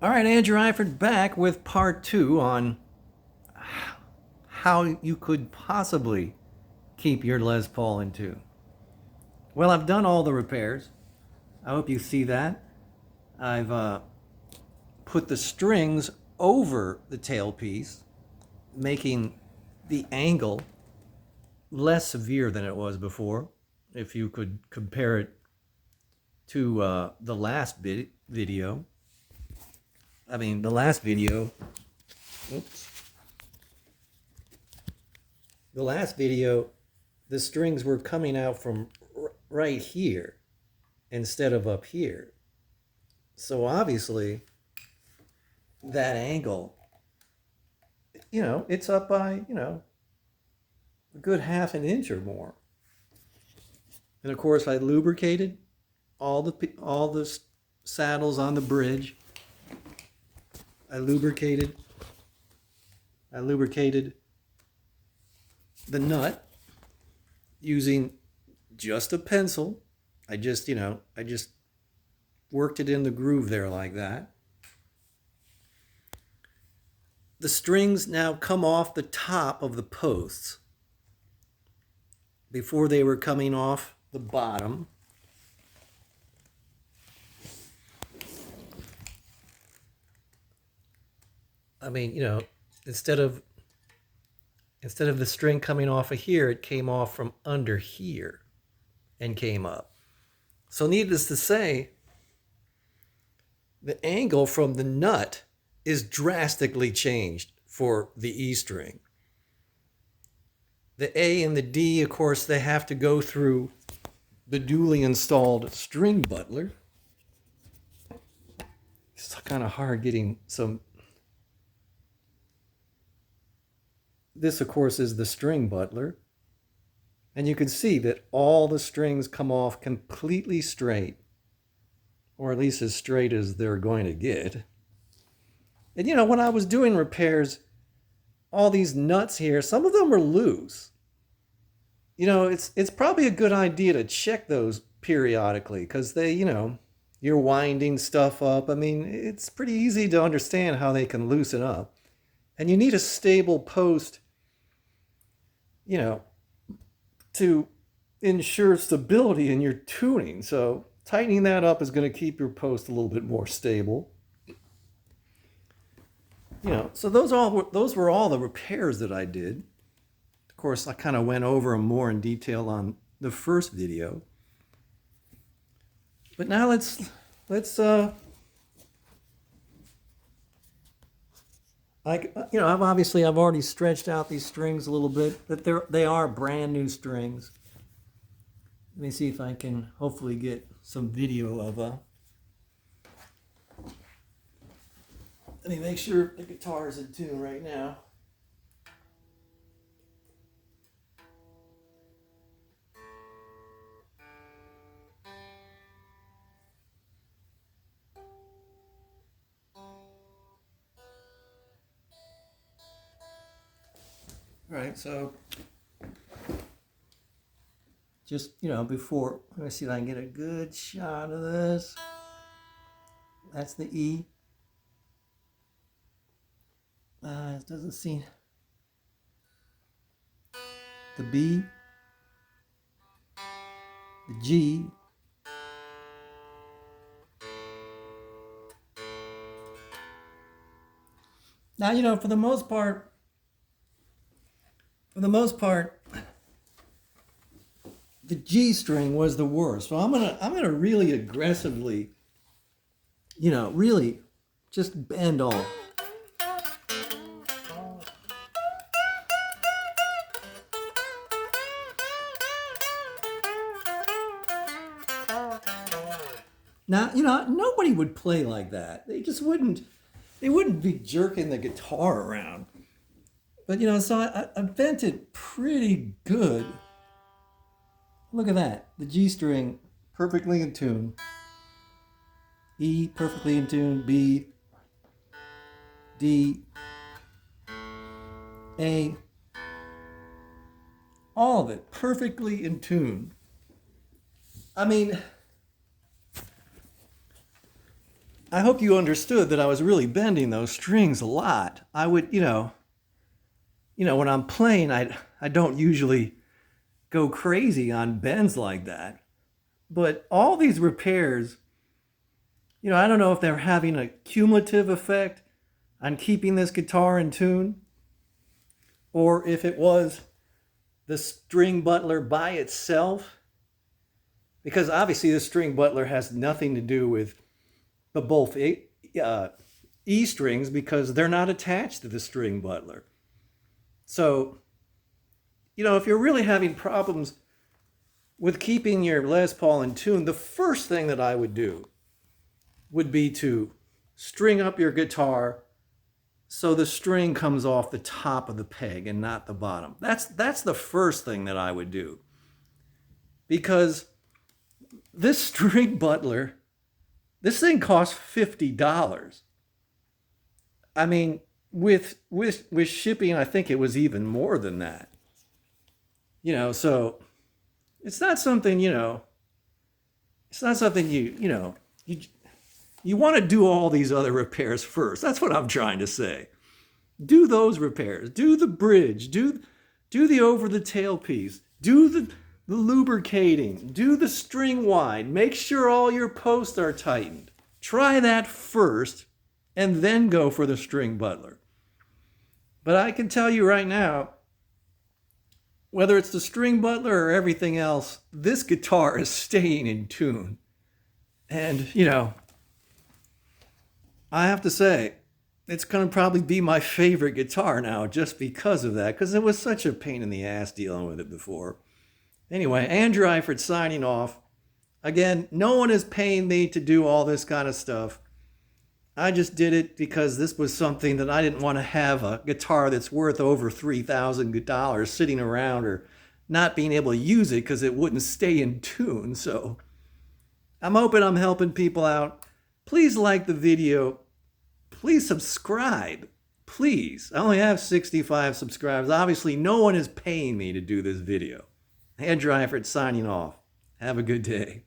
All right, Andrew Eifert back with part two on how you could possibly keep your Les Paul in tune. Well, I've done all the repairs. I hope you see that. I've put the strings over the tailpiece, making the angle less severe than it was before. If you could compare it to the last video. I mean, the last video, oops. The last video, the strings were coming out from right here instead of up here. So obviously, that angle, it's up by, a good half an inch or more. And of course, I lubricated all the saddles on the bridge. I lubricated the nut using just a pencil. I just worked it in the groove there like that. The strings now come off the top of the posts. Before they were coming off the bottom. I mean, instead of the string coming off of here, it came off from under here and came up. So needless to say, the angle from the nut is drastically changed for the E string. The A and the D, of course, they have to go through the duly installed string butler. It's kind of hard getting some. This, of course, is the string butler. And you can see that all the strings come off completely straight, or at least as straight as they're going to get. And when I was doing repairs, all these nuts here, some of them were loose. It's probably a good idea to check those periodically because they, you're winding stuff up. I mean, it's pretty easy to understand how they can loosen up. And you need a stable post, to ensure stability in your tuning. So tightening that up is going to keep your post a little bit more stable. So those were all the repairs that I did. Of course, I kind of went over them more in detail on the first video. But now let's I've already stretched out these strings a little bit, but they are brand new strings. Let me see if I can hopefully get some video of let me make sure the guitar is in tune right now. All right, so just, before, let me see if I can get a good shot of this. That's the E. It doesn't seem. The B. The G. Now, for the most part, the G string was the worst. So I'm gonna really aggressively, really just bend all. Now, nobody would play like that. They just wouldn't. They wouldn't be jerking the guitar around. But, so I bent it pretty good. Look at that. The G string perfectly in tune. E perfectly in tune. B, D, A. All of it perfectly in tune. I mean, I hope you understood that I was really bending those strings a lot. I would, when I'm playing, I don't usually go crazy on bends like that. But all these repairs, I don't know if they're having a cumulative effect on keeping this guitar in tune, or if it was the string butler by itself, because obviously the string butler has nothing to do with the both E strings, because they're not attached to the string butler. So, if you're really having problems with keeping your Les Paul in tune, the first thing that I would do would be to string up your guitar so the string comes off the top of the peg and not the bottom. That's the first thing that I would do. Because this string butler, this thing costs $50. I mean, with shipping, I think it was even more than that. So it's not something, it's not something you want to do all these other repairs first. That's what I'm trying to say. Do those repairs. Do the bridge. Do the over the tailpiece. Do the lubricating. Do the string wind. Make sure all your posts are tightened. Try that first and then go for the string butler. But I can tell you right now, whether it's the string butler or everything else, this guitar is staying in tune. And, I have to say, it's going to probably be my favorite guitar now just because of that, because it was such a pain in the ass dealing with it before. Anyway, Andrew Eifert signing off. Again, no one is paying me to do all this kind of stuff. I just did it because this was something that I didn't want to have a guitar that's worth over $3,000 sitting around or not being able to use it because it wouldn't stay in tune. So I'm hoping I'm helping people out. Please like the video. Please subscribe. Please. I only have 65 subscribers. Obviously, no one is paying me to do this video. Andrew Eifert signing off. Have a good day.